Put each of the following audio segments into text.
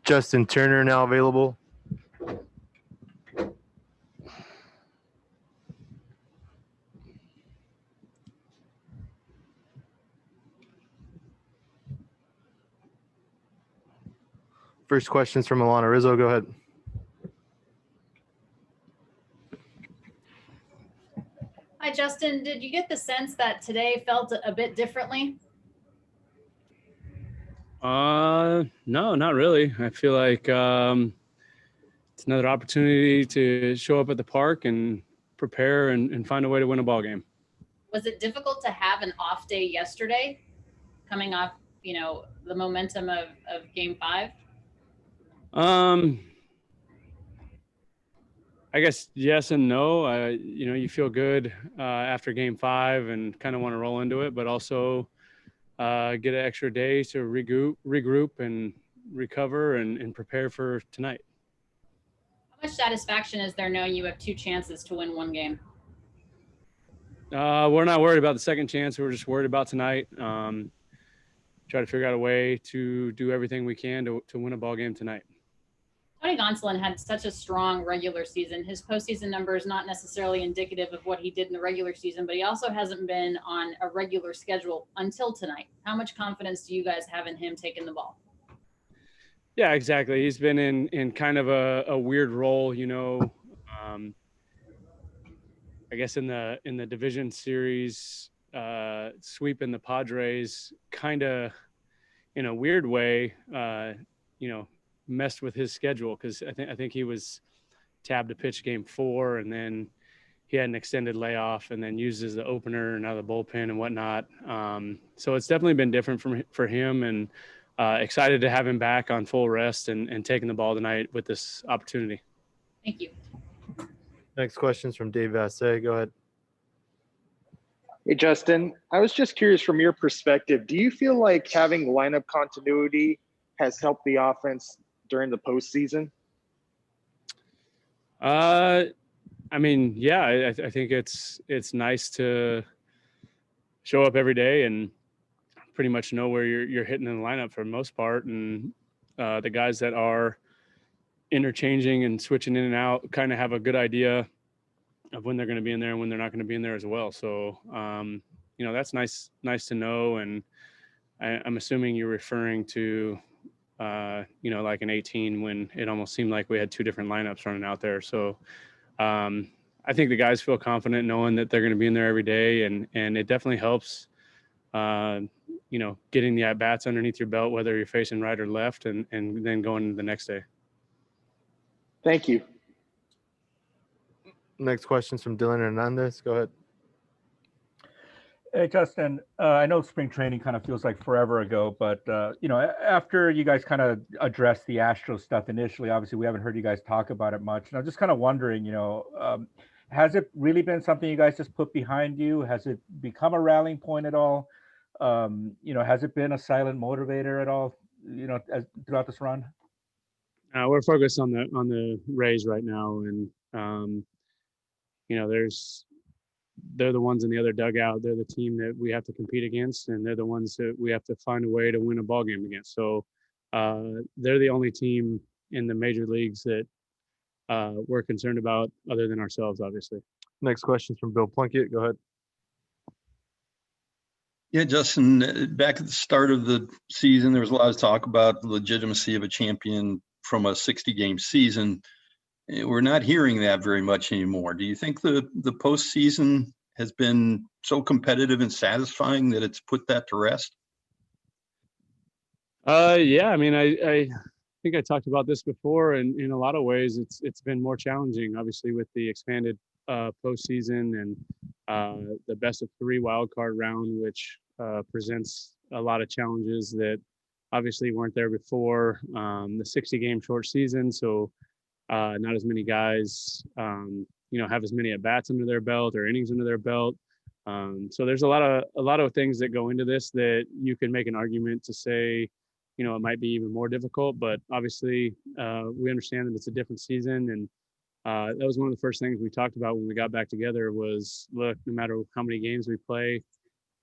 Justin Turner now available. First question's from Alanna Rizzo. Go ahead. Hi, Justin. Did you get the sense that today felt a bit differently? No, not really. I feel like it's another opportunity to show up at the park and prepare and find a way to win a ball game. Was it difficult to have an off day yesterday, coming off, the momentum of Game 5? I guess yes and no. You feel good after Game 5 and kind of want to roll into it, but also get an extra day to regroup and recover and prepare for tonight. How much satisfaction is there knowing you have 2 chances to win 1 game? We're not worried about the second chance. We're just worried about tonight. Try to figure out a way to do everything we can to win a ball game tonight. Tony Gonsolin had such a strong regular season. His postseason number is not necessarily indicative of what he did in the regular season, but he also hasn't been on a regular schedule until tonight. How much confidence do you guys have in him taking the ball? Yeah, exactly. He's been in kind of a weird role, I guess in the division series, sweeping the Padres kind of in a weird way, messed with his schedule because I think he was tabbed to pitch Game 4 and then he had an extended layoff and then used as the opener and out of the bullpen and whatnot. So it's definitely been different for him and excited to have him back on full rest and taking the ball tonight with this opportunity. Thank you. Next question's from Dave Vassay. Go ahead. Hey, Justin. I was just curious from your perspective, do you feel like having lineup continuity has helped the offense during the postseason? I think it's nice to show up every day and pretty much know where you're hitting in the lineup for the most part. And the guys that are interchanging and switching in and out kind of have a good idea of when they're going to be in there and when they're not going to be in there as well. So, that's nice to know. And I'm assuming you're referring to, like in 18 when it almost seemed like we had 2 different lineups running out there. So I think the guys feel confident knowing that they're going to be in there every day. And it definitely helps, getting the at-bats underneath your belt, whether you're facing right or left, and then going the next day. Thank you. Next question's from Dylan Hernandez. Go ahead. Hey, Justin, I know spring training kind of feels like forever ago, but, after you guys kind of addressed the Astros stuff initially, obviously we haven't heard you guys talk about it much. And I'm just kind of wondering, has it really been something you guys just put behind you? Has it become a rallying point at all? Has it been a silent motivator at all, throughout this run? We're focused on the Rays right now. And, they're the ones in the other dugout. They're the team that we have to compete against, and they're the ones that we have to find a way to win a ball game against. So they're the only team in the major leagues that we're concerned about other than ourselves, obviously. Next question from Bill Plunkett. Go ahead. Yeah, Justin, back at the start of the season, there was a lot of talk about the legitimacy of a champion from a 60-game season. We're not hearing that very much anymore. Do you think the postseason has been so competitive and satisfying that it's put that to rest? Yeah, I think I talked about this before, and in a lot of ways, it's been more challenging, obviously, with the expanded postseason and the best of 3 wild card round, which presents a lot of challenges that obviously weren't there before. The 60-game short season, so not as many guys, have as many at-bats under their belt or innings under their belt. So there's a lot of things that go into this that you can make an argument to say, it might be even more difficult. But obviously, we understand that it's a different season, and that was one of the first things we talked about when we got back together was, look, no matter how many games we play,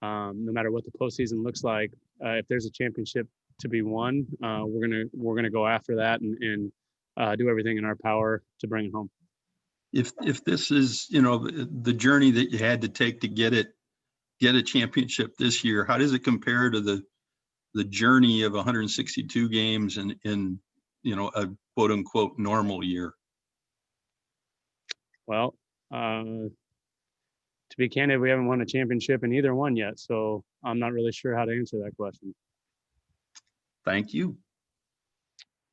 no matter what the postseason looks like, if there's a championship to be won, we're gonna go after that and do everything in our power to bring it home. If this is, the journey that you had to take to get a championship this year, how does it compare to the journey of 162 games in a quote unquote normal year? Well, to be candid, we haven't won a championship in either one yet, so I'm not really sure how to answer that question. Thank you.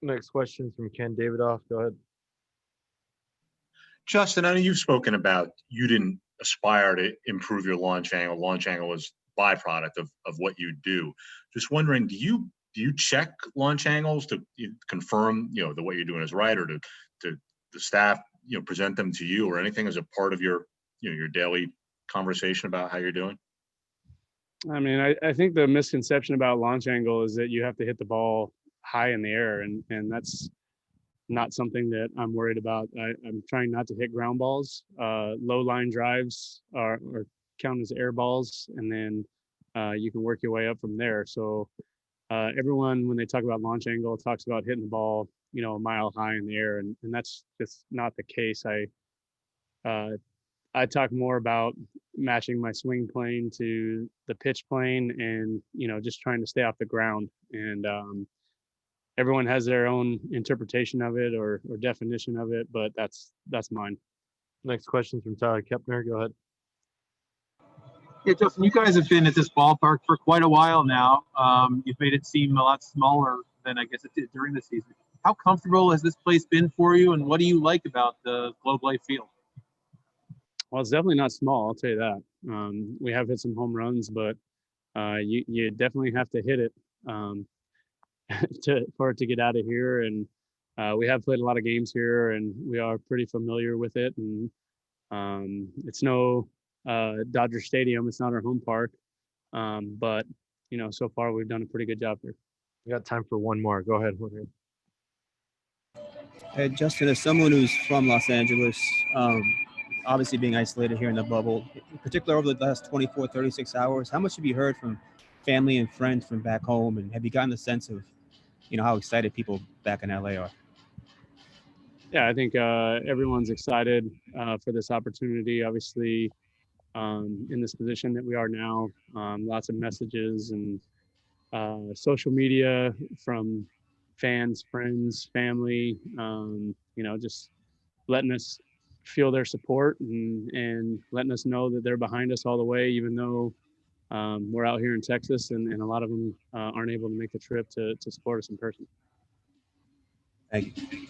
Next question from Ken Davidoff. Go ahead. Justin, I know you've spoken about you didn't aspire to improve your launch angle. Launch angle was byproduct of what you do. Just wondering, do you check launch angles to confirm that what you're doing is right, or to the staff present them to you, or anything as a part of your your daily conversation about how you're doing? I mean, I think the misconception about launch angle is that you have to hit the ball high in the air, and that's not something that I'm worried about. I'm trying not to hit ground balls. Low line drives are count as air balls, and then you can work your way up from there. So everyone, when they talk about launch angle, talks about hitting the ball, a mile high in the air, and that's just not the case. I talk more about matching my swing plane to the pitch plane, and just trying to stay off the ground. And everyone has their own interpretation of it or definition of it, but that's mine. Next question from Tyler Kepner. Go ahead. Yeah, Justin, you guys have been at this ballpark for quite a while now. You've made it seem a lot smaller than I guess it did during the season. How comfortable has this place been for you, and what do you like about the Globe Life Field? Well, it's definitely not small, I'll tell you that. We have hit some home runs, but you definitely have to hit it for it to get out of here. And we have played a lot of games here, and we are pretty familiar with it. And it's no Dodger Stadium. It's not our home park. But, so far we've done a pretty good job here. We got time for one more. Go ahead, Jorge. Hey, Justin, as someone who's from Los Angeles, obviously being isolated here in the bubble, in particular over the last 24, 36 hours, how much have you heard from family and friends from back home? And have you gotten the sense of, how excited people back in LA are? Yeah, I think everyone's excited for this opportunity. Obviously, in this position that we are now, lots of messages and social media from fans, friends, family, just letting us feel their support and letting us know that they're behind us all the way, even though we're out here in Texas and a lot of them aren't able to make the trip to support us in person. Thank you.